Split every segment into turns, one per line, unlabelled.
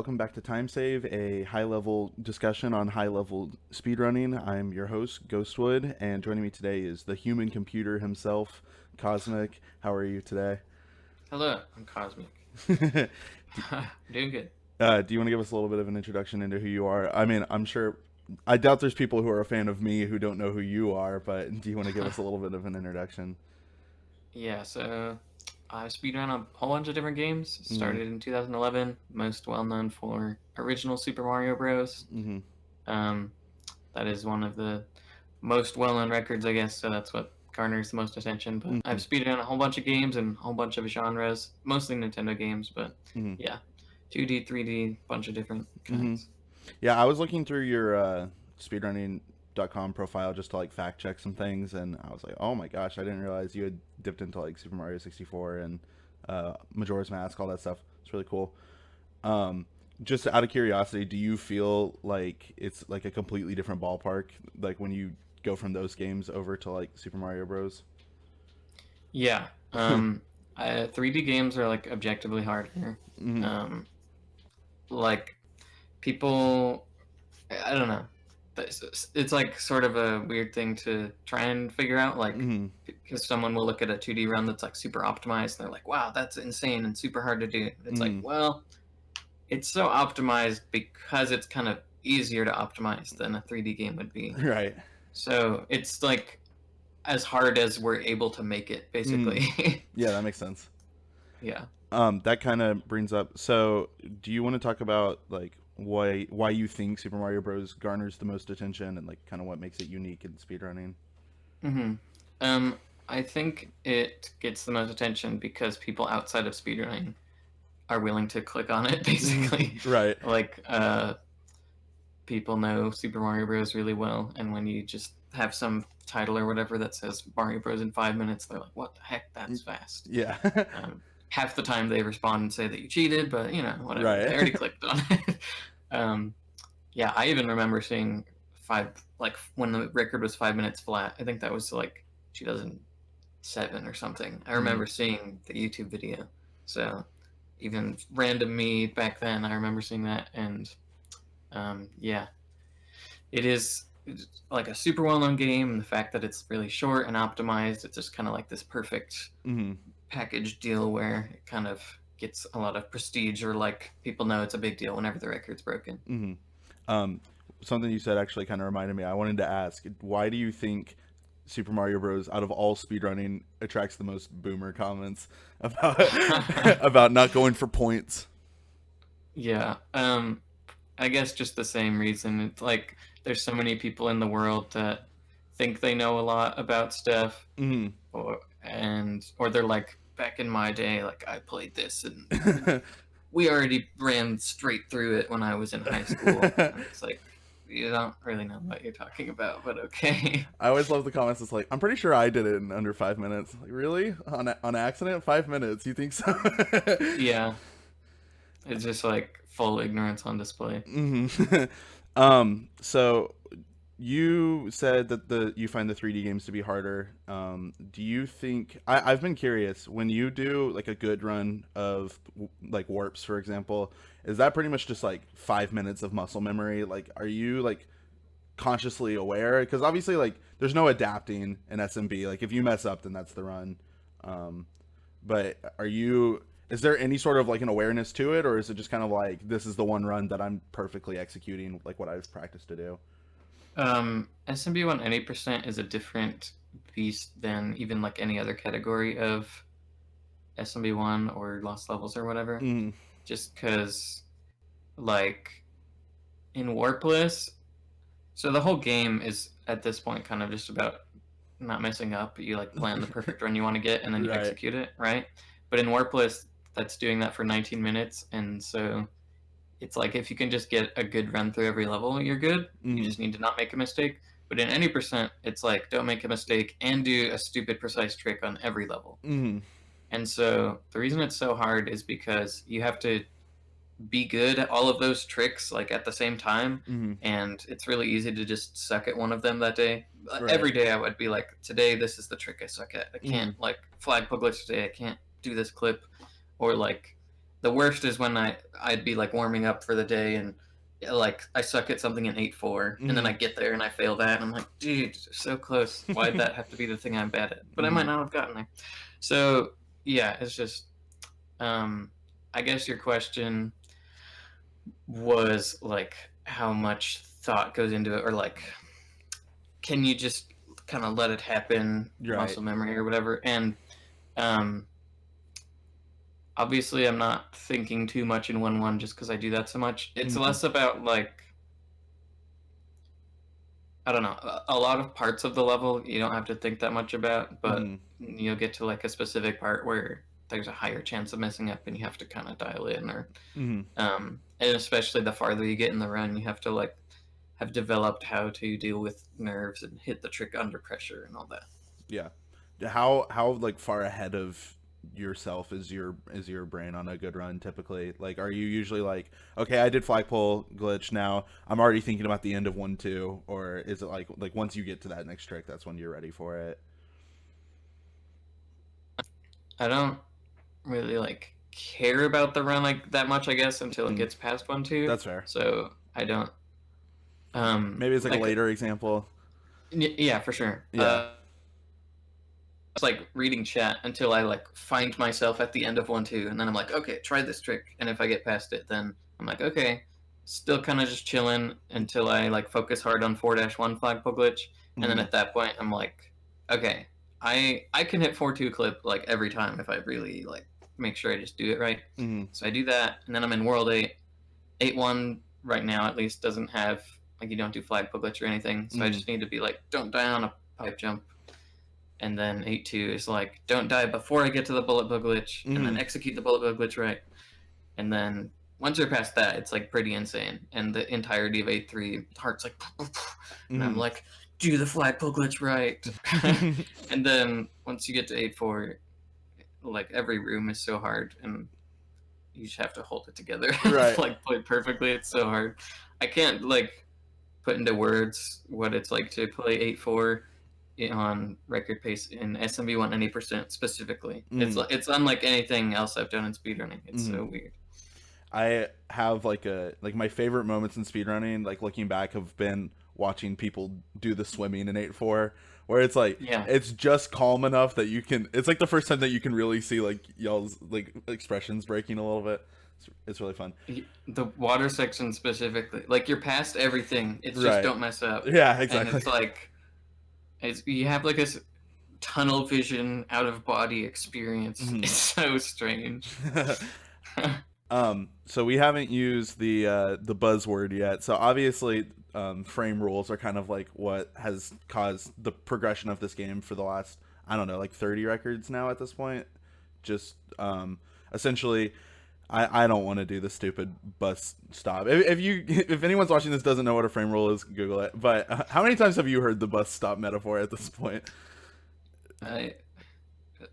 welcome back to Time Save, a high-level discussion on high-level speedrunning. I'm your host, Ghostwood, and joining me today is the human computer himself, Cosmic. How are you today?
Hello, I'm Cosmic.
do,
Doing good.
do you want to give us a little bit of an introduction into who you are? I mean, I doubt there's people who are a fan of me who don't know who you are, but do you want to give us a little bit of an introduction?
Yeah, so I speedrun a whole bunch of different games.
Mm-hmm.
Started in 2011, most well known for original Super Mario Bros.
Mm-hmm.
Um, that is one of the most well known records, I guess, so that's what garners the most attention. But I've
Mm-hmm.
speedrun a whole bunch of games and a whole bunch of genres, mostly Nintendo games, but
Mm-hmm.
yeah, 2D, 3D, bunch of different
Mm-hmm.
kinds.
Yeah, I was looking through your speedrunning.com profile just to like fact check some things, and I was like, oh my gosh, I didn't realize you had dipped into like Super Mario 64 and Majora's Mask, all that stuff. It's really cool. Um, just out of curiosity, do you feel like it's like a completely different ballpark, like when you go from those games over to like Super Mario Bros?
Yeah, 3D games are like objectively harder.
Mm-hmm.
Um, like people, I don't know. It's like sort of a weird thing to try and figure out, like,
Mm-hmm.
because someone will look at a 2D run that's like super optimized and they're like, wow, that's insane and super hard to do. And it's like,
Mm-hmm.
well, it's so optimized because it's kind of easier to optimize than a 3D game would be.
Right.
So it's like as hard as we're able to make it,
Mm.
basically.
Yeah, that makes sense.
Yeah.
That kind of brings up. So, do you want to talk about like why you think Super Mario Bros. Garners the most attention and like kind of what makes it unique in speedrunning?
hmm Um, I think it gets the most attention because people outside of speedrunning are willing to click on it, basically.
Right.
Like, people know Super Mario Bros. Really well, and when you just have some title or whatever that says Mario Bros. In 5 minutes, they're like, what the heck, that's fast.
Yeah.
Half the time they respond and say that you cheated, but, whatever. They already
Right.
clicked on it. um, yeah, I even remember seeing when the record was 5 minutes flat. I think that was like 2007 or something. I
Mm.
remember seeing the YouTube video. So even random me back then, I remember seeing that, and yeah, it is like a super well-known game. And the fact that it's really short and optimized, it's just kind of like this perfect
Mm.
package deal where it kind of gets a lot of prestige, or like people know it's a big deal whenever the record's broken.
Mm. Um, Something you said actually kind of reminded me. I wanted to ask, why do you think Super Mario Bros. Out of all speedrunning attracts the most boomer comments about about not going for points?
Yeah, I guess just the same reason. It's like there's so many people in the world that think they know a lot about stuff,
Mm.
or they're like, back in my day, like I played this and we already ran straight through it when I was in high school. And it's like, you don't really know what you're talking about, but okay.
I always love the comments. It's like, I'm pretty sure I did it in under 5 minutes. Like, really? On accident? 5 minutes? You think so?
Yeah, it's just like full ignorance on display.
hmm So you said that you find the 3D games to be harder. Do you think I've been curious when you do like a good run of like warps, for example, is that pretty much just like 5 minutes of muscle memory? Like, are you like consciously aware? Because obviously, like, there's no adapting in SMB. Like, if you mess up, then that's the run. Um, but is there any sort of like an awareness to it, or is it just kind of like this is the one run that I'm perfectly executing, like what I've practiced to do?
SMB 180% is a different beast than even like any other category of SMB1 or Lost Levels or whatever.
Mm,
Just because, like, in Warpless, so the whole game is at this point kind of just about not messing up. You like plan the perfect run you want to get and then you
right.
execute it, right? But in Warpless, that's doing that for 19 minutes, and so it's like if you can just get a good run through every level, you're good. You
Mm,
just need to not make a mistake. But in any percent, it's like don't make a mistake and do a stupid precise trick on every level.
mm,
And so the reason it's so hard is because you have to be good at all of those tricks like at the same time,
mm,
and it's really easy to just suck at one of them that day.
right.
Every day I would be like, today this is the trick I suck at. I can't
Mm,
like flag puglets today. I can't do this clip, or like The worst is when I'd be like warming up for the day and like I suck at something in 8-4, and then I
Mhm.
get there and I fail that, and I'm like, dude, so close. Why'd that have to be the thing I'm bad at? But I might
Mhm.
not have gotten there. So yeah, it's just um, I guess your question was like how much thought goes into it, or like can you just kind of let it happen,
You're right.
muscle memory or whatever. And um, obviously I'm not thinking too much in 1-1 just because I do that so much. It's
Mhm.
less about like I don't know, a lot of parts of the level you don't have to think that much about, but
Mhm.
you'll get to like a specific part where there's a higher chance of messing up and you have to kind of dial in. Or
Mhm.
and especially the farther you get in the run, you have to like have developed how to deal with nerves and hit the trick under pressure and all that.
Yeah. How like far ahead of yourself is your brain on a good run typically? Like, are you usually like, okay, I did flagpole glitch, now I'm already thinking about the end of 1-2, or is it like once you get to that next trick, that's when you're ready for it?
I don't really like care about the run like that much, I guess, until it
Mm,
gets past 1-2.
that's fair.
So I don't
Maybe it's like a
like
later example.
yeah, for sure.
Yeah.
It's like reading chat until I like find myself at the end of 1-2, and then I'm like, okay, try this trick. And if I get past it, then I'm like, okay, still kind of just chilling until I like focus hard on 4-1 flagpole glitch, and then
Mhm.
at that point, I'm like, okay, I can hit 4-2 clip like every time if I really like make sure I just do it right.
Mhm.
So I do that, and then I'm in World 8. 8-1 right now at least doesn't have like you don't do flagpole glitch or anything. So I
Mhm.
just need to be like, don't die on a pipe jump, and then 8-2 is like, don't die before I get to the bullet bill glitch, and then
Mhm.
execute the bullet bill glitch right. And then once you're past that, it's like pretty insane. And the entirety of 8-3, heart's like, and I'm
Mhm.
like, do the flagpole glitch right. And then once you get to 8-4, like every room is so hard, and you just have to hold it together,
Right.
like play perfectly. It's so hard. I can't like put into words what it's like to play 8-4 on record pace in SMB 190% specifically.
Mhm.
It's unlike anything else I've done in speedrunning. It's
Mhm.
so weird.
I have like my favorite moments in speedrunning, like looking back, have been watching people do the swimming in 8-4, where it's like
Yeah.
it's just calm enough that you can. It's like the first time that you can really see like y'all's like expressions breaking a little bit. It's really fun.
The water section specifically, like you're past everything. It's just
Right.
don't mess up.
Yeah.
And
Exactly.
it's like you have like a tunnel vision out of body experience. It's
Mhm.
so strange.
So we haven't used the buzzword yet. So obviously, frame rules are kind of like what has caused the progression of this game for the last, I don't know, like 30 records now at this point. Just essentially, I don't want to do the stupid bus stop. If you if anyone's watching this doesn't know what a frame rule is, Google it. But how many times have you heard the bus stop metaphor at this point?
I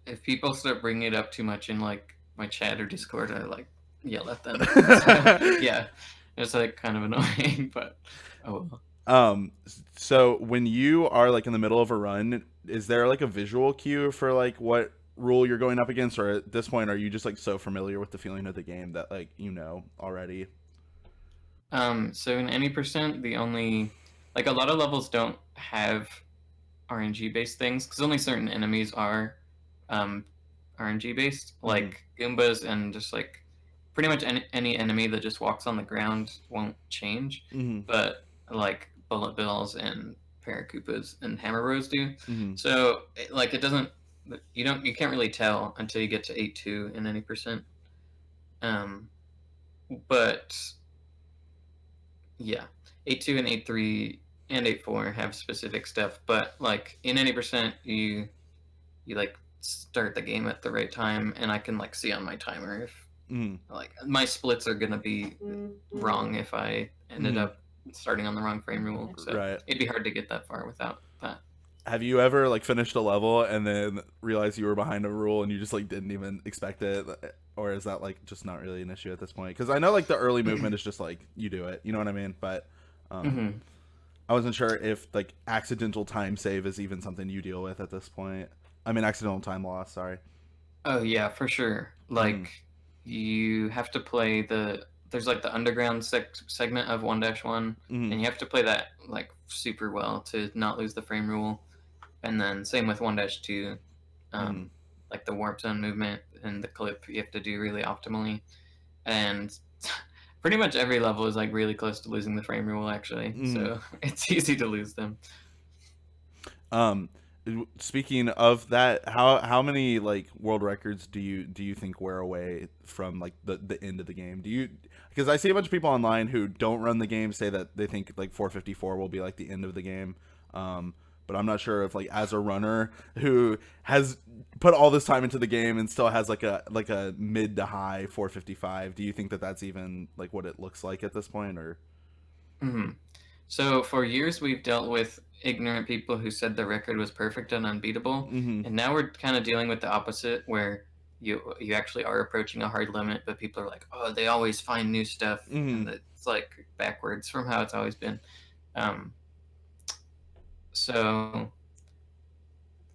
if people start bringing it up too much in like my chat or Discord, I like yell at them. So yeah, it's like kind of annoying, but oh well.
Um, so when you are like in the middle of a run, is there like a visual cue for like what rule you're going up against, or at this point are you just like so familiar with the feeling of the game that like you know already?
So in any percent, the only like a lot of levels don't have RNG based things because only certain enemies are um, RNG based,
Mm-hmm.
like Goombas and just like pretty much any enemy that just walks on the ground won't change,
Mm-hmm.
but like Bullet Bills and Paracoopas and Hammer Bros do.
Mm-hmm.
So like it doesn't you can't really tell until you get to 8-2 in any percent. Um, but yeah, 8-2 and 8-3 and 8-4 have specific stuff, but like in any percent you like start the game at the right time, and I can like see on my timer if
Mm-hmm.
like my splits are gonna be wrong if I ended
Mm-hmm.
up starting on the wrong frame rule. So
Right.
it'd be hard to get that far without that.
Have you ever like finished a level and then realized you were behind a rule and you just like didn't even expect it, or is that like just not really an issue at this point? Because I know like the early movement is just like you do it, you know what I mean? But
Hmm.
I wasn't sure if like accidental time save is even something you deal with at this point. I mean, accidental time loss. Sorry.
Oh yeah, for sure.
Mm-hmm.
Like you have to play there's like the underground segment of 1-1,
Mm-hmm.
and you have to play that like super well to not lose the frame rule. And then same with 1-2,
Mm-hmm.
like the warp zone movement and the clip you have to do really optimally. And pretty much every level is like really close to losing the frame rule actually,
Mm-hmm.
so it's easy to lose them.
Um, Speaking of that, how many like world records do you think wear away from like the end of the game? Do you, because I see a bunch of people online who don't run the game say that they think like 454 will be like the end of the game. But I'm not sure if like as a runner who has put all this time into the game and still has like a mid to high 455, do you think that that's even like what it looks like at this point or?
Hmm. So for years we've dealt with ignorant people who said the record was perfect and unbeatable,
Mm-hmm.
and now we're kind of dealing with the opposite, where you actually are approaching a hard limit, but people are like, oh, they always find new stuff,
Mm-hmm.
and it's like backwards from how it's always been. Um, so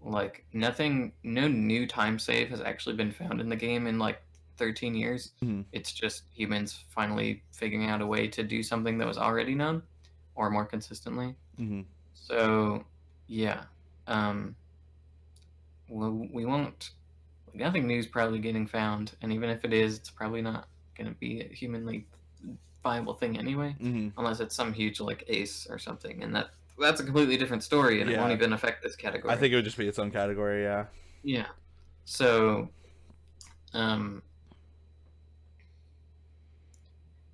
like nothing, no new time save has actually been found in the game in like 13 years.
Mm-hmm.
It's just humans finally figuring out a way to do something that was already known or more consistently.
Mm-hmm.
So, yeah, um, we won't. Nothing new is probably getting found, and even if it is, it's probably not going to be a humanly viable thing anyway,
Mm-hmm.
unless it's some huge like ace or something, and that's a completely different story, and it won't
Yeah,
even affect this
I
category.
think it would just be its own category. Yeah.
Yeah. So, um,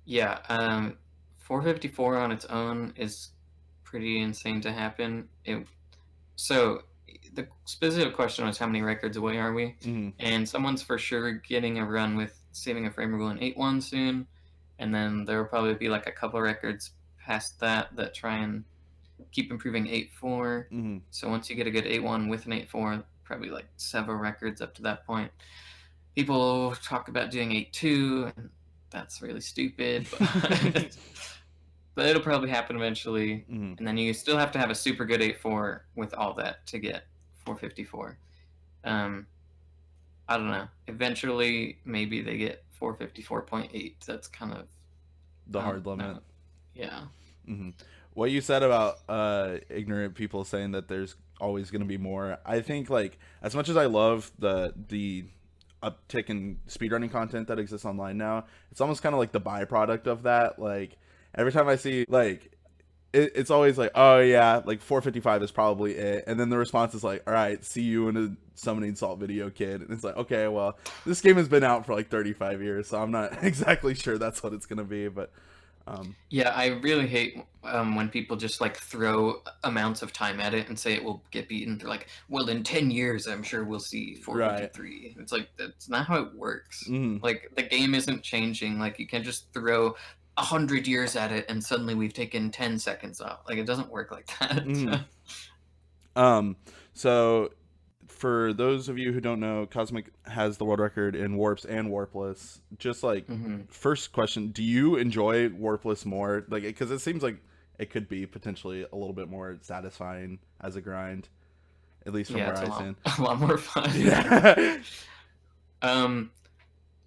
yeah, 454 on its own is pretty insane to happen. So the specific question was how many records away are we?
Mm-hmm.
And someone's for sure getting a run with saving a frame rule in 8-1 soon, and then there will probably be like a couple records past that that try and keep improving 8-4.
Mm-hmm.
So once you get a good 8-1 with an 8-4, probably like several records up to that point. People talk about doing 8-2, and that's really stupid, but but it'll probably happen eventually.
Mm-hmm.
And then you still have to have a super good 8-4 with all that to get 454. Um, I don't know. Eventually, maybe they get 454.8. That's kind of,
The hard limit.
no. Yeah.
Mm-hmm. What you said about ignorant people saying that there's always going to be more, I think like as much as I love the uptick in speedrunning content that exists online now, it's almost kind of like the byproduct of that. Like every time I see like it's always like, oh yeah, like 455 is probably it, and then the response is like, all right, see you in a summoning salt video, kid. And it's like, okay, well, this game has been out for like 35 years, so I'm not exactly sure that's what it's gonna be, but
Yeah, I really hate when people just like throw amounts of time at it and say it will get beaten. They're like, well, in 10 years, I'm sure we'll see
right.
453. It's like, that's not how it works.
Mm,
Like, the game isn't changing. Like, you can't just throw 100 years at it and suddenly we've taken 10 seconds off. Like, it doesn't work like
mm.
that.
Um, so for those of you who don't know, Cosmic has the world record in warps and warpless. Just like
Hmm.
first question, do you enjoy warpless more? Like, because it seems like it could be potentially a little bit more satisfying as a grind, at least from
Yeah,
where
it's
I stand.
a lot more fun.
Yeah.
Um,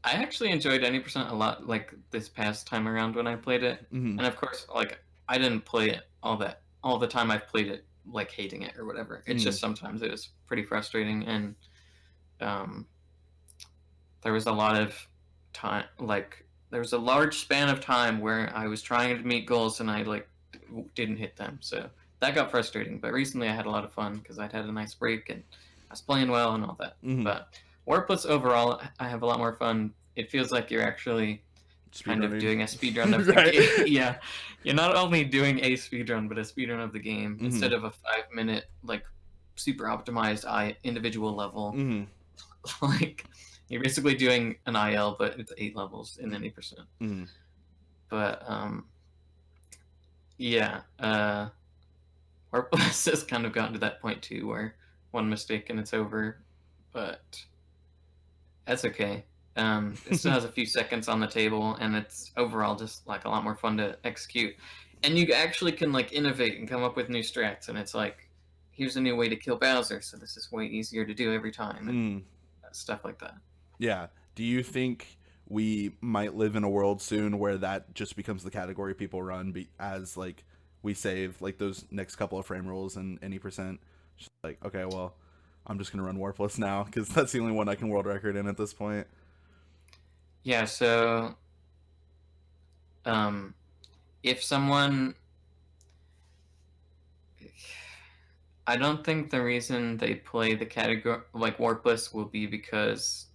I actually enjoyed any percent a lot like this past time around when I played it.
Hmm.
And of course, like I didn't play it all the time I've played it like hating it or whatever. It's
Mm.
just sometimes it was pretty frustrating, and um, there was a lot of time like there was a large span of time where I was trying to meet goals and I like didn't hit them. So that got frustrating. But recently I had a lot of fun because I'd had a nice break and I was playing well and all that.
Hmm.
But Warpless overall, I have a lot more fun. It feels like you're actually kind of
Speedrunning.
doing a speedrun of the
Right.
game. Yeah, you're not only doing a speedrun, but a speedrun of the game
Hmm.
instead of a 5 minute like super optimized individual level.
Hmm.
Like you're basically doing an IL, but it's 8 levels in any percent.
Hmm.
But yeah, Warpless has kind of gotten to that point too, where one mistake and it's over. But that's okay. It still has a few seconds on the table, and it's overall just like a lot more fun to execute. And you actually can like innovate and come up with new strats, and it's like, here's a new way to kill Bowser, so this is way easier to do every time, and
Mm.
stuff like that.
Yeah. Do you think we might live in a world soon where that just becomes the category people run as like we save like those next couple of frame rules and any percent. Just like, okay, well, I'm just gonna run Warpless now because that's the only one I can world record in at this point.
Yeah, so um, if someone, I don't think the reason they play the category like Warpless will be because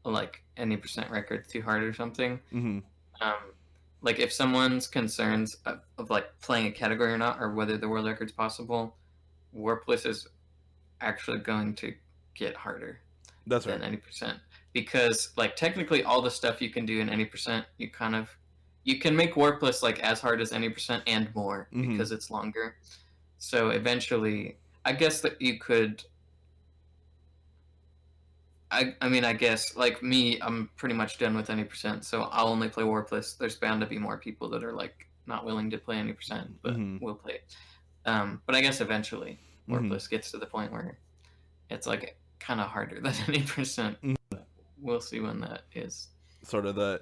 like any percent record's too hard or something.
Mm-hmm.
Um, like if someone's concerns of like playing a category or not, or whether the world record's possible, Warpless is actually going to get harder
That's
than
fair.
any percent because like technically all the stuff you can do in any percent you can make Warpless like as hard as any percent and more
Mm-hmm.
because it's longer. So eventually, I guess that you could. I mean, I guess like me, I'm pretty much done with any percent, so I'll only play Warpless. There's bound to be more people that are like not willing to play any percent, but
Mm-hmm.
will play. But I guess eventually
Mm-hmm.
Warpless gets to the point where it's like kind of harder than any percent. But we'll see when that is.
Sort of the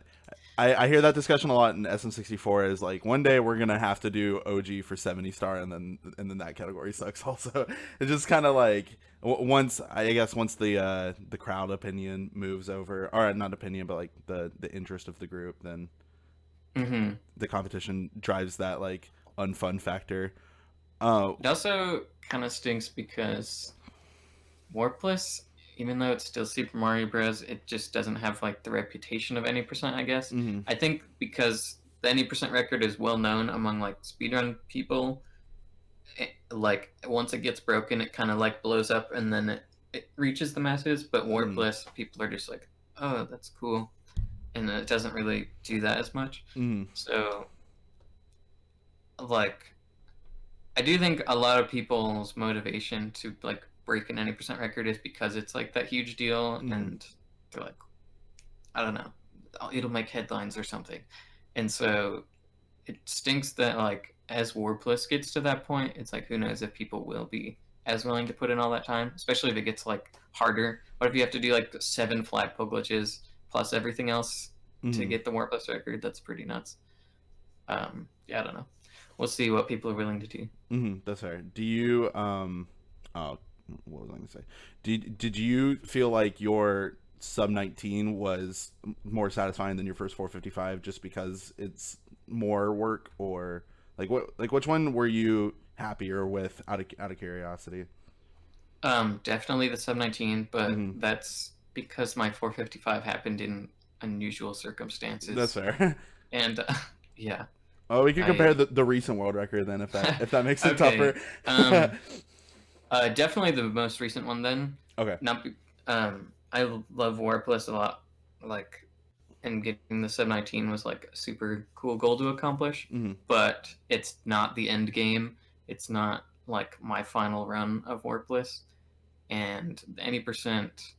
I hear that discussion a lot in SM64 is like one day we're gonna have to do OG for 70 star and then that category sucks also. It's just kind of like once I guess once the crowd opinion moves over or not opinion but like the interest of the group, then
Mm-hmm.
the competition drives that like unfun factor. Oh.
It also kind of stinks because Warpless, even though it's still Super Mario Bros., it just doesn't have like the reputation of any percent. I guess
Mm-hmm.
I think because the any percent record is well known among like speedrun people. Like once it gets broken, it kind of like blows up and then it reaches the masses. But
Mm-hmm.
Warpless, people are just like, oh, that's cool, and it doesn't really do that as much.
Mm-hmm.
So like I do think a lot of people's motivation to like break an any percent record is because it's like that huge deal,
Mm-hmm.
and they're like, I don't know, it'll make headlines or something, and so it stinks that like as Warplus gets to that point, it's like who knows if people will be as willing to put in all that time, especially if it gets like harder. What if you have to do like 7 flagpole glitches plus everything else to
Mm-hmm.
get the Warplus record? That's pretty nuts. Yeah, I don't know. We'll see what people are willing to do.
Mm-hmm. That's fair. Do you oh, what was I going to say? Did you feel like your sub 19 was more satisfying than your first 455 just because it's more work, or like which one were you happier with out of curiosity?
Definitely the sub 19, but
Mm-hmm.
that's because my 455 happened in unusual
That's
circumstances,
fair.
and yeah,
Oh, we could compare
I
the recent world record then if that makes it tougher.
okay. Um, Definitely the most recent one. Then,
Okay.
not I love Warplus a lot. Like, and getting the sub 19 was like a super cool goal to accomplish,
Mm-hmm.
but it's not the end game. It's not like my final run of Warplus, and any percent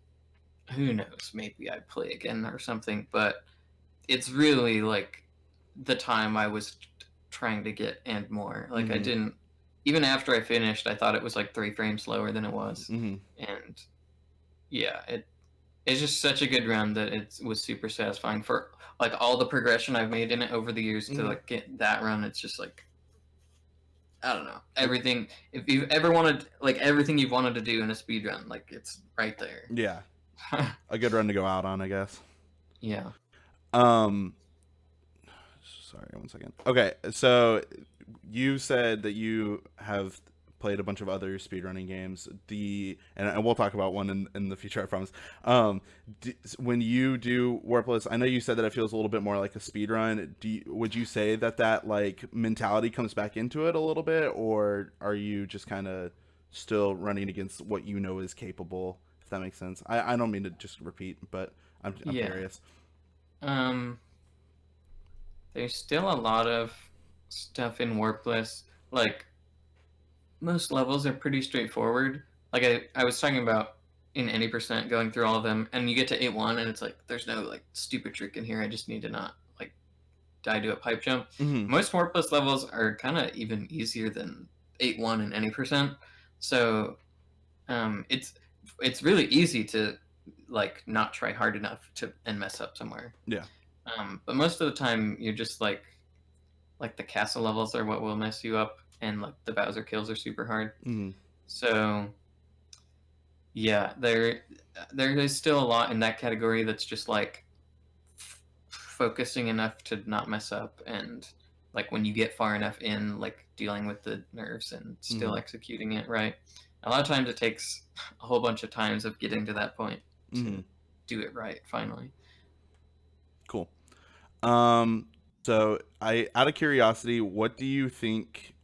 who knows, maybe I'd play again or something, but it's really like the time I was trying to get and more. Like I
Mm-hmm.
didn't even after I finished, I thought it was like 3 frames slower than it was.
Mm-hmm.
And yeah, it's just such a good run that it was super satisfying for like all the progression I've made in it over the years to
Mm-hmm.
like get that run. It's just like I don't know. Everything if you've ever wanted like everything you've wanted to do in a speed run, like it's right there.
Yeah, a good run to go out on, I guess.
Yeah.
Um, sorry, one second. Okay, so you said that you have played a bunch of other speedrunning games. And we'll talk about one in the future, I promise. When you do Warpless, I know you said that it feels a little bit more like a speedrun. Would you say that like mentality comes back into it a little bit, or are you just kind of still running against what you know is capable? If that makes sense. I don't mean to just repeat, but I'm
Yeah.
curious.
Um there's still a lot of stuff in Warpless. Like most levels are pretty straightforward. Like I was talking about in any percent going through all of them, and you get to 8-1, and it's like there's no like stupid trick in here. I just need to not like die to a pipe jump.
Mm-hmm.
Most Warpless levels are kind of even easier than 8-1 in any percent. So it's really easy to like not try hard enough to and mess up somewhere.
Yeah.
But most of the time, you're just like the castle levels are what will mess you up, and like the Bowser kills are super hard.
Mm-hmm.
So yeah, there is still a lot in that category that's just like focusing enough to not mess up, and like when you get far enough in, like dealing with the nerves and
Mm-hmm.
still executing it right. A lot of times it takes a whole bunch of times of getting to that point
Mm-hmm.
to do it right finally.
Cool. Um, so I, out of curiosity, what do you think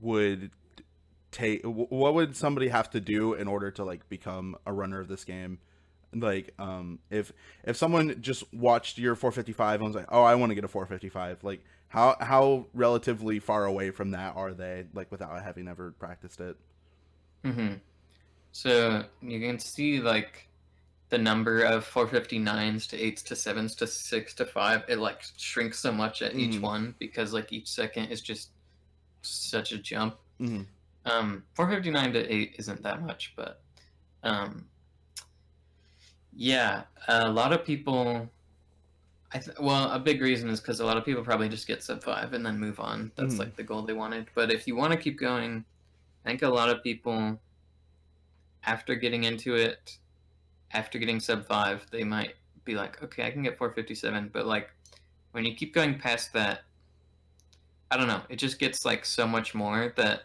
would what would somebody have to do in order to like become a runner of this game? Like, if someone just watched your 455 and was like, "Oh, I want to get a 455," like how relatively far away from that are they? Like, without having ever practiced it.
Hmm. So you can see like the number of 459s to 8s to 7s to 6 to 5, it like shrinks so much at each
Mm-hmm.
one because like each second is just such a jump.
Mm-hmm.
459 to 8 isn't that much, but um, yeah, a lot of people. Well, a big reason is because a lot of people probably just get sub 5 and then move on. That's
Mm-hmm.
like the goal they wanted. But if you want to keep going, I think a lot of people, after getting into it, after getting sub 5, they might be like, okay, I can get 457. But like when you keep going past that, I don't know, it just gets like so much more that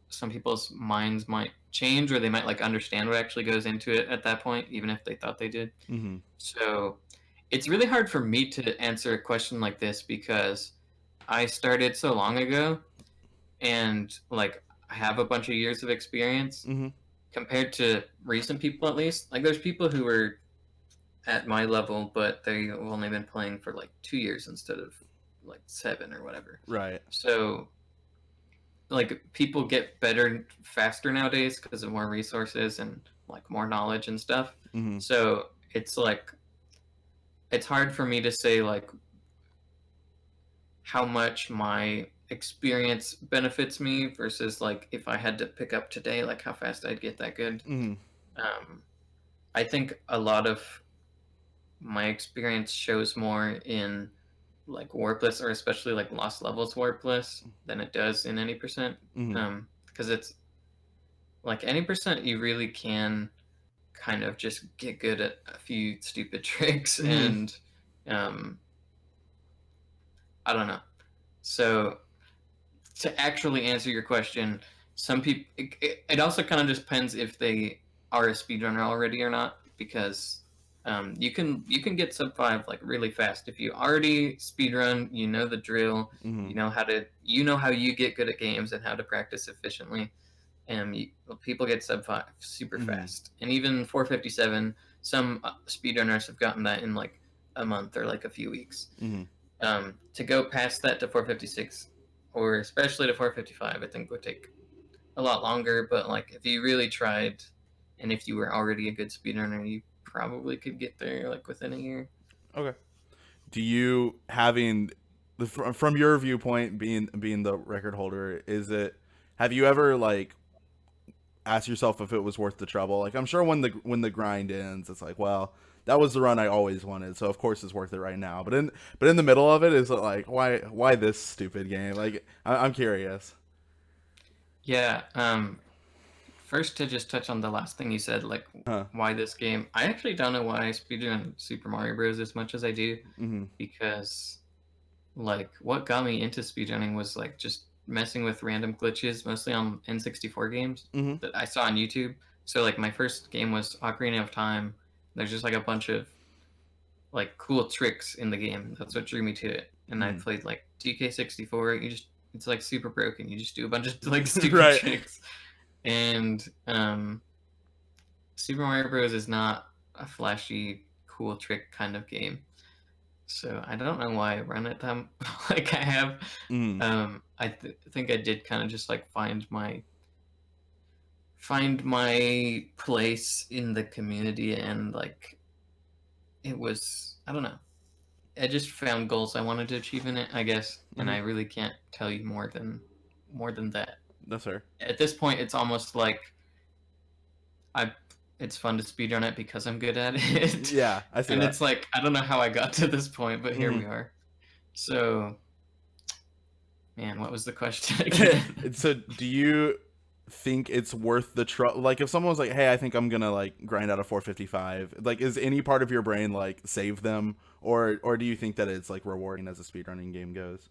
some people's minds might change, or they might like understand what actually goes into it at that point, even if they thought they did.
Mm-hmm.
So it's really hard for me to answer a question like this because I started so long ago, and like I have a bunch of years of experience
Mm-hmm.
compared to recent people, at least. Like there's people who were at my level, but they've only been playing for like 2 years instead of like 7 or whatever.
Right.
So like people get better faster nowadays because of more resources and like more knowledge and stuff.
Mm-hmm.
So it's like it's hard for me to say like how much my experience benefits me versus like if I had to pick up today, like how fast I'd get that good.
Mm-hmm.
Um, I think a lot of my experience shows more in like warpless, or especially like lost levels warpless, than it does in any percent.
Mm-hmm.
Because it's like any percent you really can kind of just get good at a few stupid tricks,
Mm-hmm.
and um, I don't know. So to actually answer your question, some people it also kind of just depends if they are a speedrunner already or not, because you can get sub 5 like really fast if you already speedrun. You know the drill.
Mm-hmm.
You know how you get good at games and how to practice efficiently. And people get sub 5 super
Mm-hmm.
fast, and even 457. Some speedrunners have gotten that in like a month or like a few weeks.
Mm-hmm.
To go past that to 456, or especially to 455, I think would take a lot longer. But like if you really tried, and if you were already a good speedrunner, you probably could get there like within a year.
Okay. Do you having from your viewpoint being the record holder, is it have you ever like asked yourself if it was worth the trouble? Like I'm sure when the grind ends, it's like, well, that was the run I always wanted, so of course it's worth it right now. But in the middle of it, is it like why this stupid game? Like I'm curious.
Yeah. First, to just touch on the last thing you said, like
Huh.
why this game. I actually don't know why I speedrun Super Mario Bros. As much as I do,
Mm-hmm.
because like what got me into speedrunning was like just messing with random glitches, mostly on N64 games
Mm-hmm.
that I saw on YouTube. So like my first game was Ocarina of Time. There's just like a bunch of like cool tricks in the game. That's what drew me to it. And I played like DK64. It's like super broken. You just do a bunch of like
Mm-hmm.
stupid
Right.
tricks. And Super Mario Bros. Is not a flashy, cool trick kind of game. So I don't know why I run it time like I have.
Mm-hmm.
I think I did kind of just like find my place in the community, and like it was, I don't know. I just found goals I wanted to achieve in it, I guess, and
Mm-hmm.
I really can't tell you more than that.
That's fair.
At this point, it's almost like I it's fun to speedrun it because I'm good at it.
Yeah, I see
And
that.
it's like, I don't know how I got to this point, but here we
Mhm.
are. So, man, what was the question again?
So, do you think it's worth the trouble? Like, if someone was like, "Hey, I think I'm gonna like grind out a 455," like, is any part of your brain like save them, or do you think that it's like rewarding as a speedrunning game goes?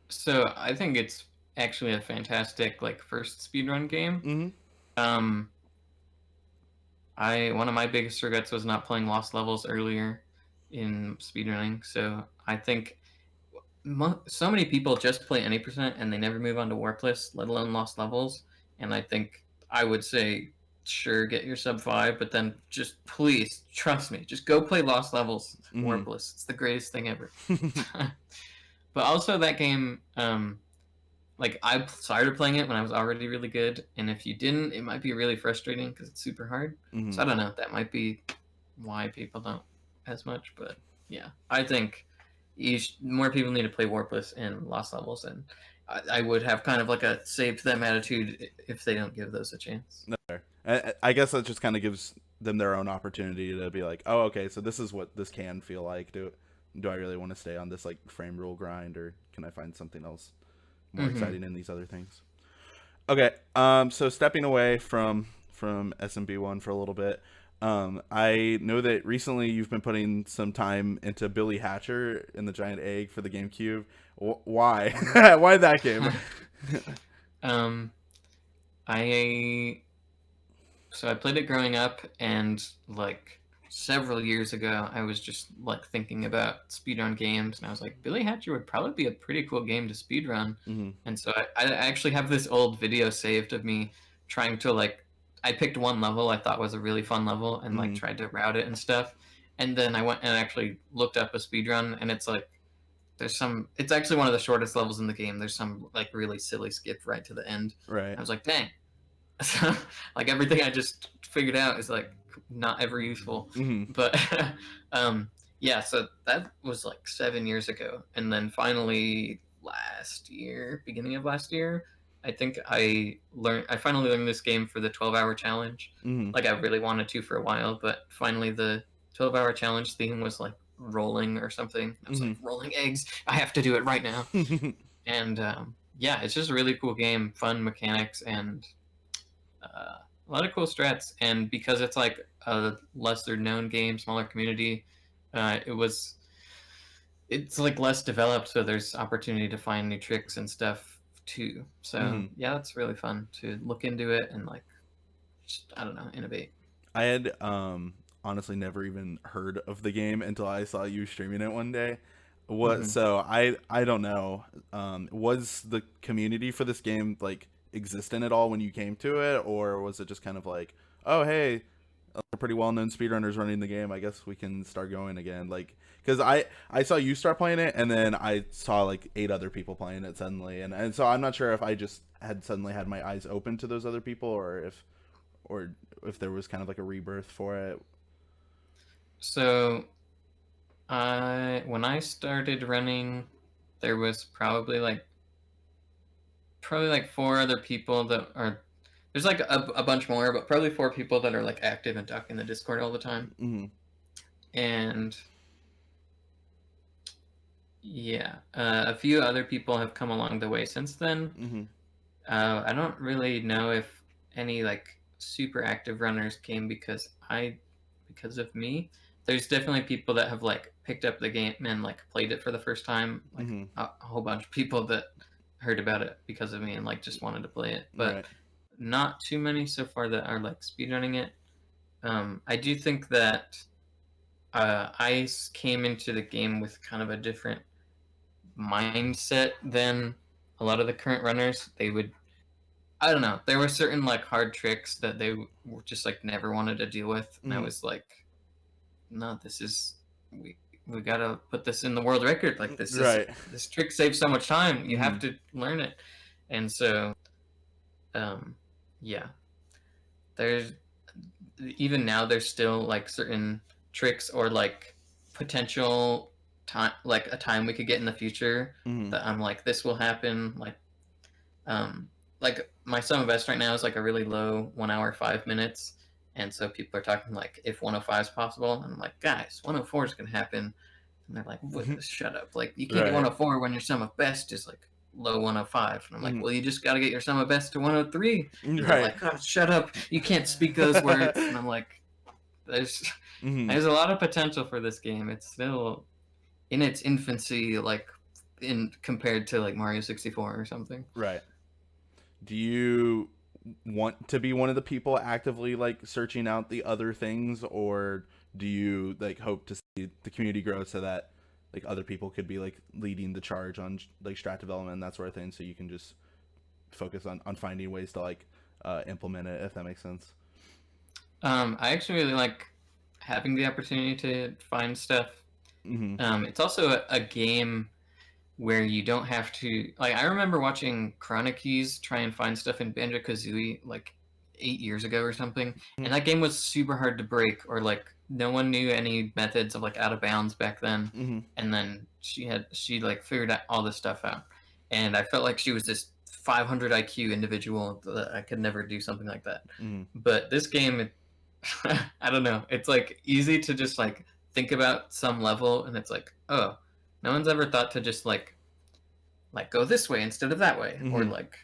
So I think it's actually a fantastic like first speedrun game.
Mm-hmm.
Um, I one of my biggest regrets was not playing Lost Levels earlier in speedrunning. So I think so many people just play any percent and they never move on to Warpless, let alone Lost Levels. And I think I would say, sure, get your sub 5, but then just please trust me, just go play Lost Levels
Mm-hmm.
Warpless. It's the greatest thing ever. But also that game, like I started playing it when I was already really good, and if you didn't, it might be really frustrating because it's super hard.
Mm-hmm.
So I don't know. That might be why people don't as much, but yeah, I think more people need to play Warpless and Lost Levels, and I would have kind of like a save them attitude if they don't give those a chance.
No, fair. I guess that just kind of gives them their own opportunity to be like, "Oh, okay, so this is what this can feel like. Do I really want to stay on this like frame rule grind, or can I find something else more
Mm-hmm.
exciting in these other things?" Okay, so stepping away from SMB1 for a little bit, I know that recently you've been putting some time into Billy Hatcher in the Giant Egg for the GameCube. Why? Why that game?
um, I so I played it growing up, and like several years ago, I was just like thinking about speedrun games, and I was like, Billy Hatcher would probably be a pretty cool game to speedrun.
Mm-hmm.
And so I actually have this old video saved of me trying to like, I picked one level I thought was a really fun level and like
Mm-hmm.
tried to route it and stuff. And then I went and actually looked up a speedrun, and it's like, it's actually one of the shortest levels in the game. There's some like really silly skip right to the end.
Right.
I was like, dang, like everything I just figured out is like not ever useful.
Mm-hmm.
But yeah, so that was like 7 years ago, and then finally last year, beginning of last year, I think I finally learned this game for the 12-hour challenge.
Mm-hmm.
Like I really wanted to for a while, but finally the 12-hour challenge theme was like rolling or something. I was like, rolling eggs, I have to do it right now.
Mm-hmm.
And yeah, it's just a really cool game, fun mechanics, and a lot of cool strats. And because it's like a lesser known game, smaller community, uh, it was it's like less developed, so there's opportunity to find new tricks and stuff too. So
Mm-hmm.
yeah, it's really fun to look into it and like just, I don't know, innovate.
I had honestly never even heard of the game until I saw you streaming it one day. What
Mm-hmm.
so I don't know. Was the community for this game like existent at all when you came to it, or was it just kind of like, oh hey, a pretty well known speedrunners running the game. I guess we can start going again. Like, because I saw you start playing it, and then I saw like 8 other people playing it suddenly, and so I'm not sure if I just had suddenly had my eyes open to those other people, or if there was kind of like a rebirth for it.
So I when I started running, there was probably like 4 other people that are there's like a bunch more, but probably 4 people that are like active and talk in the Discord all the time.
Mm-hmm.
And yeah, a few other people have come along the way since then.
Mm-hmm.
I don't really know if any like super active runners came because of me. There's definitely people that have like picked up the game and like played it for the first time. Like
Mm-hmm.
a whole bunch of people that heard about it because of me and like just wanted to play it. But
Right.
not too many so far that are like speedrunning it. I do think that I came into the game with kind of a different mindset than a lot of the current runners. I don't know, there were certain like hard tricks that they were just like never wanted to deal with, and I
Mm-hmm.
was like, no, we we gotta put this in the world record. Like
Right.
this trick saves so much time. You
Mm-hmm.
have to learn it, and so um, yeah, there's even now there's still like certain tricks or like potential time, like a time we could get in the future
Mm-hmm.
that I'm like, this will happen. Um, like my sum of best right now is like a really low 1 hour 5 minutes, And so people are talking like if 105 is possible, and I'm like, guys, 104 is gonna happen. And they're like, what, shut up. Like, you can't get
Right.
104 when your sum of best is like low 105. And I'm like,
Mhm.
well, you just got to get your sum of best to 103. And they're
Right.
like, oh, shut up. You can't speak those words. And I'm like, there's
Mhm.
there's a lot of potential for this game. It's still in its infancy, like in compared to like Mario 64 or something.
Right. Do you want to be one of the people actively like searching out the other things, or do you like hope to see the community grow so that like other people could be like leading the charge on like strat development and that sort of thing, so you can just focus on finding ways to like implement it, if that makes sense?
I actually really like having the opportunity to find stuff.
Mm-hmm.
It's also a game where you don't have to like I remember watching Chronicies try and find stuff in Banjo Kazooie like 8 years ago or something, and that game was super hard to break, or like no one knew any methods of like out of bounds back then.
Mm-hmm.
And then she like figured out all this stuff out, and I felt like she was this 500 IQ individual that I could never do something like that.
Mm-hmm.
But this game, I don't know, it's like easy to just like think about some level, and it's like, oh, no one's ever thought to just like go this way instead of that way, or
Mm-hmm.
like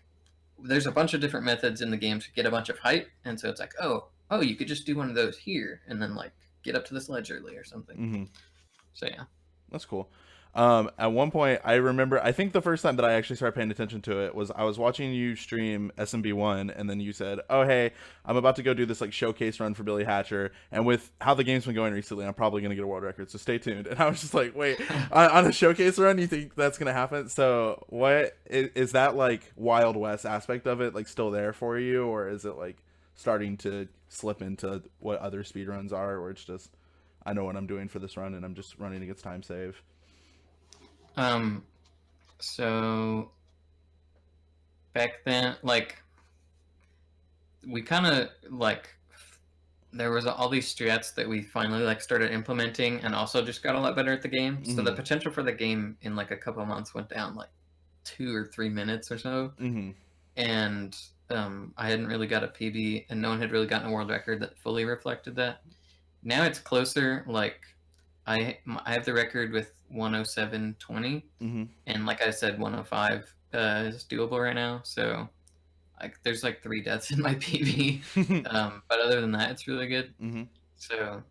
there's a bunch of different methods in the game to get a bunch of height, and so it's like, oh, you could just do one of those here and then like get up to this ledge early or something.
Mm-hmm.
So yeah.
That's cool. At one point, I remember, I think the first time that I actually started paying attention to it was I was watching you stream SMB1, and then you said, "Oh, hey, I'm about to go do this like showcase run for Billy Hatcher, and with how the game's been going recently, I'm probably gonna get a world record, so stay tuned." And I was just like, "Wait, on a showcase run, you think that's gonna happen?" So, what is that like Wild West aspect of it like still there for you, or is it like starting to slip into what other speedruns are, or it's just I know what I'm doing for this run, and I'm just running against time save?
um so back then, like we kind of like there was all these strats that we finally like started implementing, and also just got a lot better at the game. So the
Mm-hmm.
potential for the game in like a couple of months went down like 2 or 3 minutes or so.
Mm-hmm.
And I hadn't really got a PB, and no one had really gotten a world record that fully reflected that. Now it's closer. Like I have the record with 107.20,
Mm-hmm.
and like I said, 105 is doable right now. So like there's like 3 deaths in my PB, but other than that, it's really good.
Mm-hmm.
So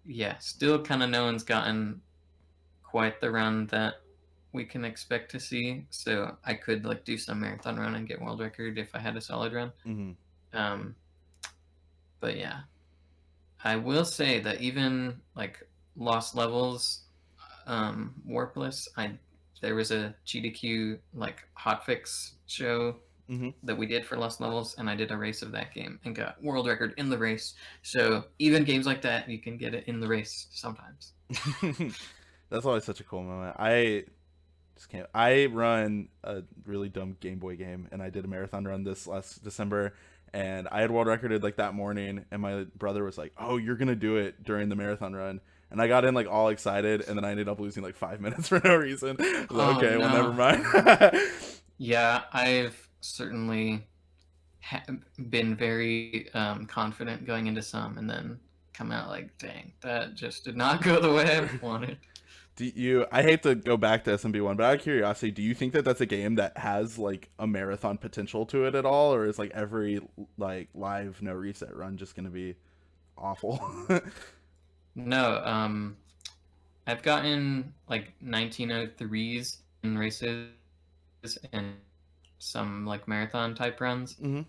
yeah, still kind of no one's gotten quite the run that we can expect to see. So I could like do some marathon run and get world record if I had a solid run.
Mm-hmm.
Um, but yeah, I will say that even like lost levels, warpless, I there was a GDQ like hotfix show
Mm-hmm.
that we did for lost levels, and I did a race of that game and got world record in the race. So even games like that, you can get it in the race sometimes.
That's always such a cool moment. I just can't. I run a really dumb Game Boy game, and I did a marathon run this last December, and I had world recorded like that morning, and my brother was like, "Oh, you're gonna do it during the marathon run." And I got in like all excited, and then I ended up losing like 5 minutes for no reason. I was like,
Oh
okay, well, never
no.
mind.
Yeah, I've certainly been very confident going into some, and then come out like, dang, that just did not go the way I wanted.
Do you? I hate to go back to SMB1, but out of curiosity, do you think that that's a game that has like a marathon potential to it at all, or is like every like live no reset run just gonna be awful?
No, I've gotten like 1903s in races and some like marathon type runs
Hmm.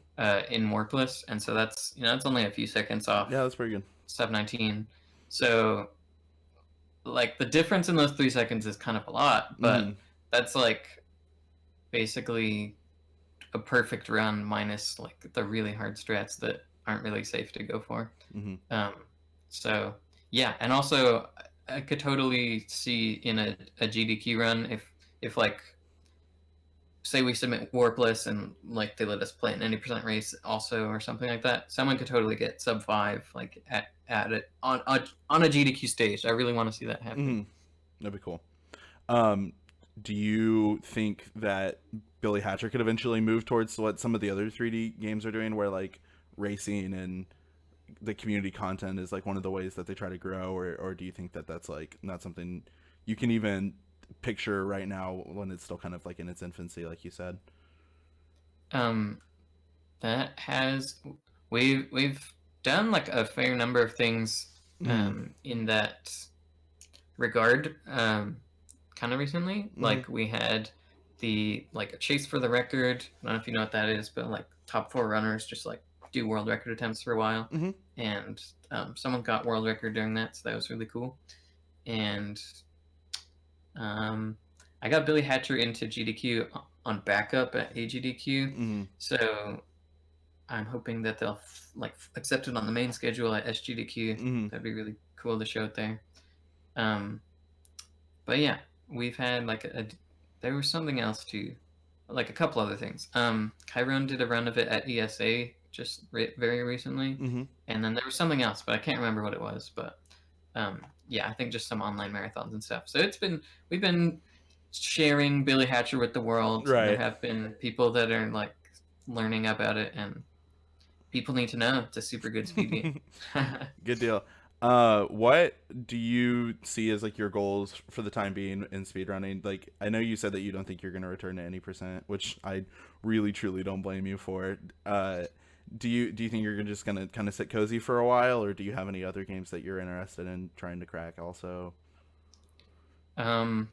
in Warpless, and so that's only a few seconds off
Yeah, that's pretty good.
sub 19. So like the difference in those 3 seconds is kind of a lot, but
Hmm.
that's like basically a perfect run minus like the really hard strats that aren't really safe to go for.
Hmm.
Um, so yeah, and also I could totally see in a GDQ run if like say we submit warpless and like they let us play an any percent race also or something like that, someone could totally get sub 5 like at it on a GDQ stage. I really want to see that happen.
Hmm. That'd be cool. Um, do you think that Billy Hatcher could eventually move towards what some of the other 3D games are doing, where like racing and the community content is like one of the ways that they try to grow, or do you think that that's like not something you can even picture right now when it's still kind of like in its infancy, like you said?
Um, that has we've done like a fair number of things
Mm-hmm.
in that regard kind of recently.
Mm-hmm.
Like we had the like a chase for the record. I don't know if you know what that is, but like top four runners just like do world record attempts for a while,
Mm-hmm.
and someone got world record during that, so that was really cool. And um, I got Billy Hatcher into GDQ on backup at AGDQ,
Mm-hmm.
so I'm hoping that they'll like accept it on the main schedule at SGDQ.
Mm-hmm.
That'd be really cool to show it there. Um, but yeah, we've had like there was something else too, like a couple other things. Chiron did a run of it at ESA just very recently,
Mm-hmm.
and then there was something else, but I can't remember what it was. But yeah, I think just some online marathons and stuff. So we've been sharing Billy Hatcher with the world. There
Right.
have been people that are like learning about it, and people need to know it's a super good speed game.
Good deal. What do you see as like your goals for the time being in speedrunning? Like, I know you said that you don't think you're going to return to any percent, which I really truly don't blame you for. Do you think you're just going to kind of sit cozy for a while, or do you have any other games that you're interested in trying to crack also?
um,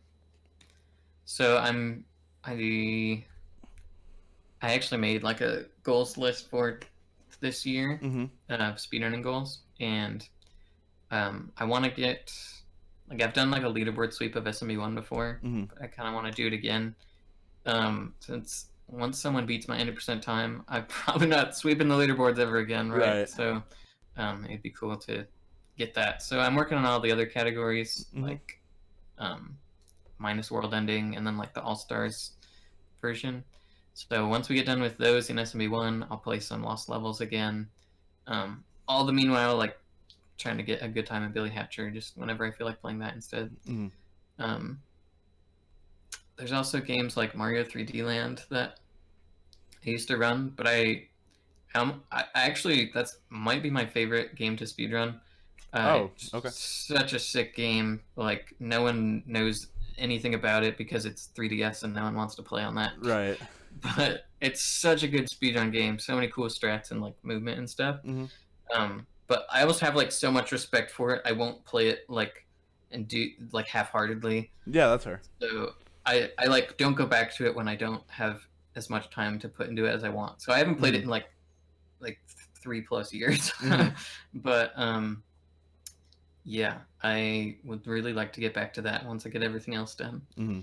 so I I actually made like a goals list for this year,
Mm-hmm.
speedrunning goals, and I want to get like I've done like a leaderboard sweep of SMB1 before,
Mm-hmm.
but I kind of want to do it again. Since once someone beats my 90% time, I'm probably not sweeping the leaderboards ever again, right?
Right.
So it'd be cool to get that. So I'm working on all the other categories,
Mm-hmm.
like minus world ending, and then like the All Stars version. So once we get done with those in SMB1, I'll play some Lost Levels again. All the meanwhile, like trying to get a good time in Billy Hatcher, just whenever I feel like playing that instead.
Mm-hmm.
Um, there's also games like Mario 3D Land that I used to run, but I actually that's might be my favorite game to speedrun.
Oh,
It's
okay.
such a sick game. Like no one knows anything about it because it's 3DS and no one wants to play on that.
Right.
But it's such a good speedrun game. So many cool strats and like movement and stuff.
Mm-hmm.
But I also have like so much respect for it. I won't play it like and do like half-heartedly.
Yeah, that's her.
So I like don't go back to it when I don't have as much time to put into it as I want. So I haven't played it
Mm-hmm.
in like 3+ years.
Mm-hmm.
But yeah, I would really like to get back to that once I get everything else done.
Mm-hmm.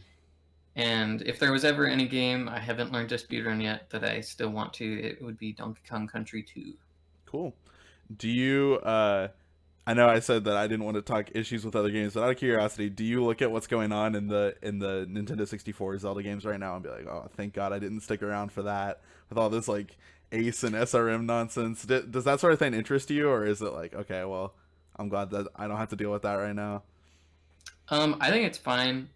And if there was ever any game I haven't learned to speedrun yet that I still want to, it would be Donkey Kong Country 2.
Cool. Do you I know I said that I didn't want to talk issues with other games, but out of curiosity, do you look at what's going on in the Nintendo 64 Zelda games right now and be like, "Oh, thank God I didn't stick around for that with all this like Ace and SRM nonsense." Does that sort of thing interest you, or is it like, "Okay, well, I'm glad that I don't have to deal with that right now"?
I think it's fine.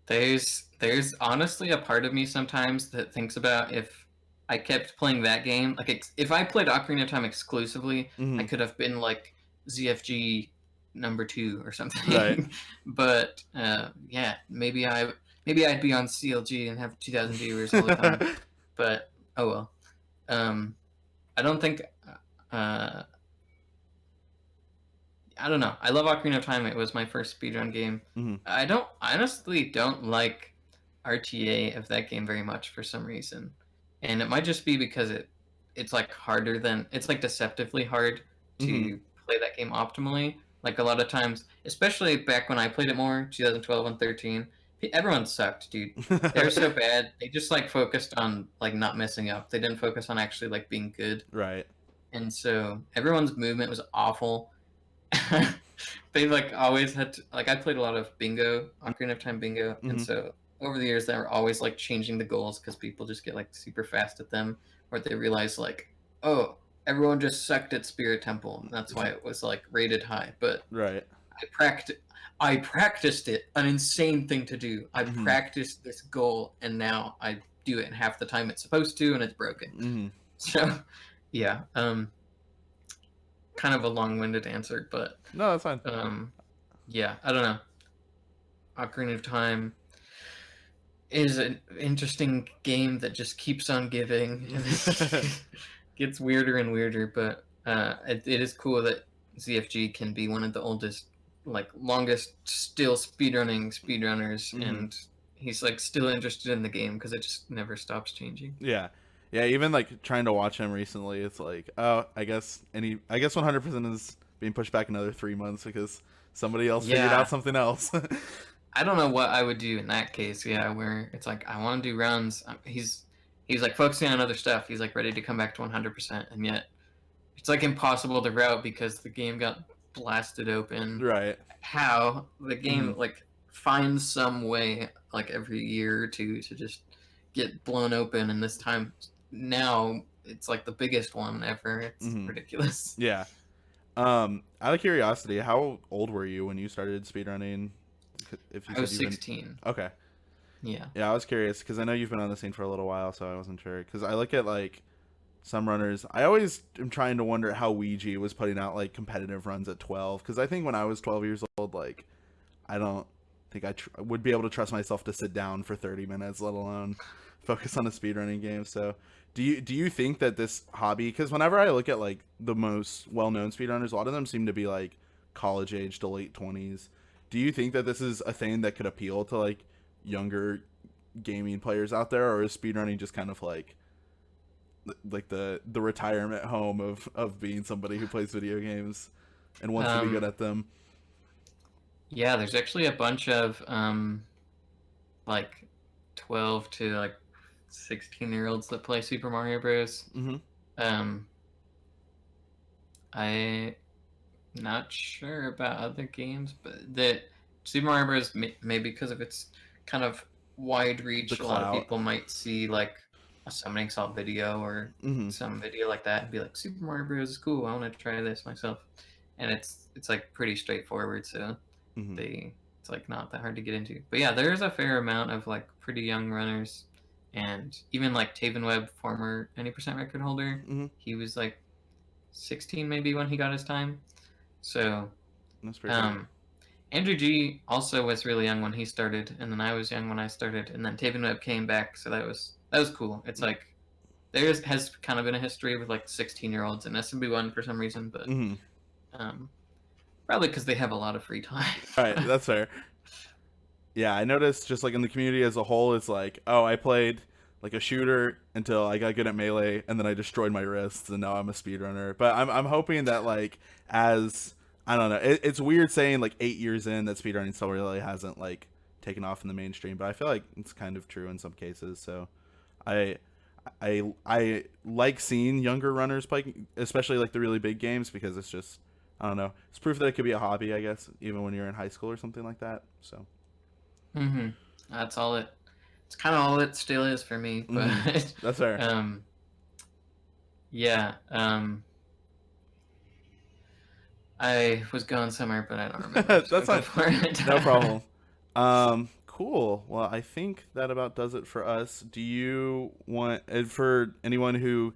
There's honestly a part of me sometimes that thinks about if I kept playing that game, like if I played Ocarina of Time exclusively, I
Mhm.
could have been like ZFG number 2 or
Right.
something. But yeah, maybe I'd be on CLG and have 2,000 viewers all the time. But oh well. Um, I don't think. Uh, I don't know. I love Ocarina of Time. It was my first speedrun game.
Mhm.
I honestly don't like RTA of that game very much for some reason, and it might just be because it's like harder than it's like deceptively hard
Mhm.
to play that game optimally. Like a lot of times, especially back when I played it more, 2012 and 13, everyone sucked, dude. They were so bad. They just like focused on like not messing up. They didn't focus on actually like being good,
Right.
and so everyone's movement was awful. They like always had to, like I played a lot of bingo, Ocarina of Time bingo, and
Mhm.
so over the years they were always like changing the goals because people just get like super fast at them, or they realize like, oh, everyone just sucked at Spirit Temple, and that's why it was like rated high. But
Right.
I practiced it, an insane thing to do. I
Mhm.
practiced this goal, and now I do it in half the time it's supposed to, and it's broken.
Mhm.
So, yeah. kind of a long-winded answer, but
No, that's fine.
yeah, I don't know. Ocarina of Time is an interesting game that just keeps on giving, and it gets weirder and weirder. But it is cool that ZFG can be one of the oldest, like longest still speedrunners,
Hmm.
and he's like still interested in the game because it just never stops changing.
Yeah. Yeah, even like trying to watch him recently, it's like, oh, I guess 100% is being pushed back another 3 months because somebody else figured out
Yeah,
something else.
I don't know what I would do in that case. Yeah, where it's like I want to do runs. He's like focusing on other stuff. He's like ready to come back to 100%, and yet it's like impossible to route because the game got blasted open.
Right.
How the
Hmm.
game like finds some way like every year or two to just get blown open, and this time now it's like the biggest one ever. It's
Hmm.
ridiculous.
Yeah. Out of curiosity, how old were you when you started speedrunning? If you
I
said
was
you've been
16.
okay,
Yeah.
yeah, I was curious because I know you've been on the scene for a little while, so I wasn't sure. Because I look at like some runners, I always am trying to wonder how Ouija was putting out like competitive runs at 12. Because I think when I was 12 years old, like I don't think would be able to trust myself to sit down for 30 minutes, let alone focus on a speedrunning game. So, do you think that this hobby? Because whenever I look at like the most well-known speedrunners, a lot of them seem to be like college age to late 20s. Do you think that this is a thing that could appeal to like younger gaming players out there, or is speedrunning just kind of like the retirement home of being somebody who plays video games and wants to be good
Um,
at them?
yeah, there's actually a bunch of like 12 to like 16-year-olds that play Super Mario Bros.
Mm-hmm.
Um, I'm not sure about other games, but that Super Mario Bros. Maybe because of its kind of wide
The
reach, a lot of
clout.
people might see like a Summoning Salt video or
Mm-hmm.
some video like that and be like, Super Mario Bros. Is cool. I want to try this myself. And it's like pretty straightforward, so
Mm-hmm.
they it's like not that hard to get into. But yeah, there's a fair amount of like pretty young runners, and even like Taven Webb, former 90% record holder,
Mm-hmm.
he was like 16 maybe when he got his time. So
That's pretty cool.
um, Andrew G also was really young when he started, and then I was young when I started, and then Taven Webb came back, so that was cool. It's like there has kind of been a history with like 16-year-olds in SMB1 for some reason, but
Mm-hmm.
um, probably because they have a lot of free time.
All right, that's fair. Yeah, I noticed just like in the community as a whole, it's like, oh, I played like a shooter until I got good at melee, and then I destroyed my wrists, and now I'm a speedrunner. But I'm hoping that like as I don't know, it's weird saying like 8 years in that speedrunning still really hasn't like taken off in the mainstream, but I feel like it's kind of true in some cases. So I I like seeing younger runners play, especially like the really big games, because it's just I don't know, it's proof that it could be a hobby, I guess, even when you're in high school or something like that. So.
Mm-hmm. That's all it. It's kind of all it still is for me.
Mm-hmm.
But
That's fair.
um, yeah. I was going somewhere, but I don't remember. So
That's
go
fine.
for it.
No problem. Cool. Well, I think that about does it for us. Do you want, and for anyone who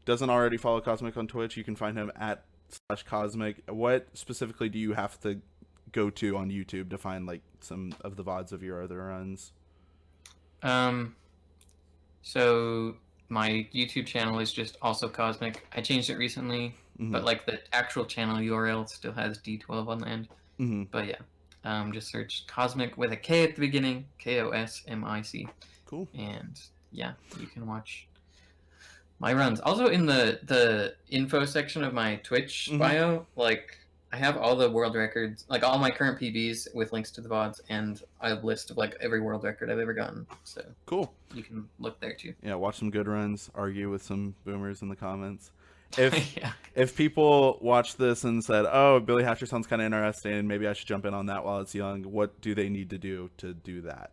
doesn't already follow Cosmic on Twitch, you can find him at /Cosmic. What specifically do you have to go to on YouTube to find like some of the VODs of your other runs?
um, so my YouTube channel is just also Cosmic. I changed it recently,
Mm-hmm.
but like the actual channel URL still has D12 on the end.
Mm-hmm.
But yeah, just search Cosmic with a K at the beginning, Kosmic,
Cool.
and yeah, you can watch my runs. Also in the info section of my Twitch
Mm-hmm.
bio, like I have all the world records, like all my current PBs with links to the VODs and a list of like every world record I've ever gotten. So
Cool.
you can look there too.
Yeah, watch some good runs, argue with some boomers in the comments. If
Yeah.
if people watch this and said, "Oh, Billy Hatcher sounds kind of interesting, maybe I should jump in on that while it's young," what do they need to do that?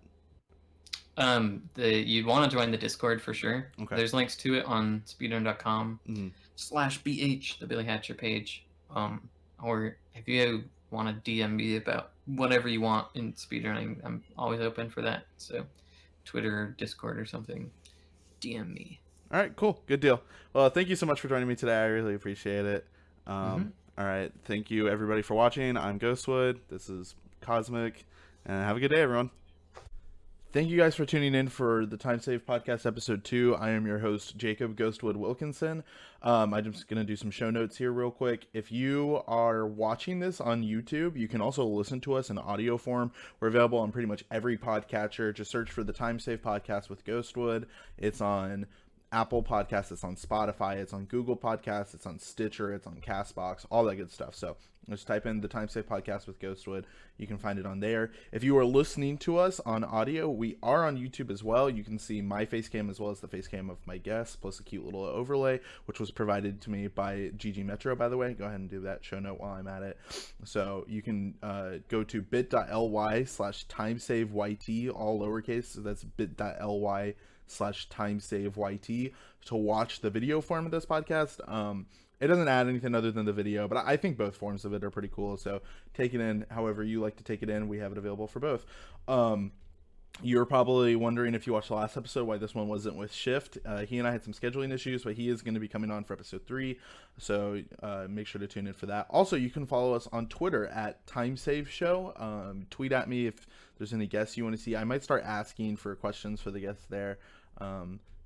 You'd want to join the Discord for sure.
Okay.
There's links to it on
Mm-hmm.
speedrun.com/BH, the Billy Hatcher page. Or if you want to DM me about whatever you want in speedrunning, I'm always open for that. So Twitter or Discord or something, DM me.
All right, cool, good deal. Well, thank you so much for joining me today. I really appreciate it.
Mm-hmm.
All right. Thank you, everybody, for watching. I'm Ghostwood. This is Cosmic. And have a good day, everyone. Thank you guys for tuning in for the Time Save Podcast Episode 2. I am your host, Jacob Ghostwood Wilkinson. I'm just going to do some show notes here real quick. If you are watching this on YouTube, you can also listen to us in audio form. We're available on pretty much every podcatcher. Just search for the Time Save Podcast with Ghostwood. It's on Apple Podcasts, it's on Spotify, it's on Google Podcasts, it's on Stitcher, it's on Castbox, all that good stuff. So just type in the Time Save Podcast with Ghostwood. You can find it on there. If you are listening to us on audio, we are on YouTube as well. You can see my face cam as well as the face cam of my guest, plus a cute little overlay, which was provided to me by GGMetro, by the way. Go ahead and do that show note while I'm at it. So you can go to bit.ly/timesaveyt, all lowercase. So that's bit.ly/timesaveyt to watch the video form of this podcast. It doesn't add anything other than the video, but I think both forms of it are pretty cool. So take it in however you like to take it in. We have it available for both. You're probably wondering, if you watched the last episode, why this one wasn't with Shift. He and I had some scheduling issues, but he is going to be coming on for episode 3. So make sure to tune in for that. Also, you can follow us on Twitter at TimeSaveShow. Tweet at me if there's any guests you want to see. I might start asking for questions for the guests there.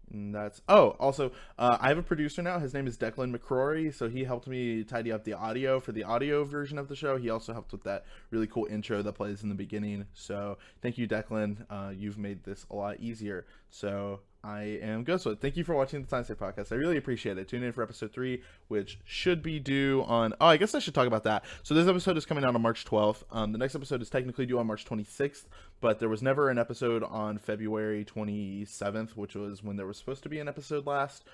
And that's also I have a producer now. His name is Declan McCrory, so he helped me tidy up the audio for the audio version of the show. He also helped with that really cool intro that plays in the beginning. So thank you, Declan. You've made this a lot easier. So I am Ghostwood. Thank you for watching the Time Save Podcast. I really appreciate it. Tune in for episode 3, which should be due on... I guess I should talk about that. So this episode is coming out on March 12th. The next episode is technically due on March 26th, but there was never an episode on February 27th, which was when there was supposed to be an episode last.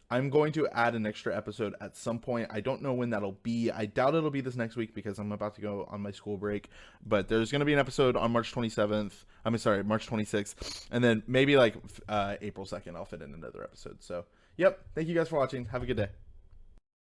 I'm going to add an extra episode at some point. I don't know when that'll be. I doubt it'll be this next week because I'm about to go on my school break. But there's going to be an episode on March 26th. And then maybe like April 2nd, I'll fit in another episode. So, yep. Thank you guys for watching. Have a good day.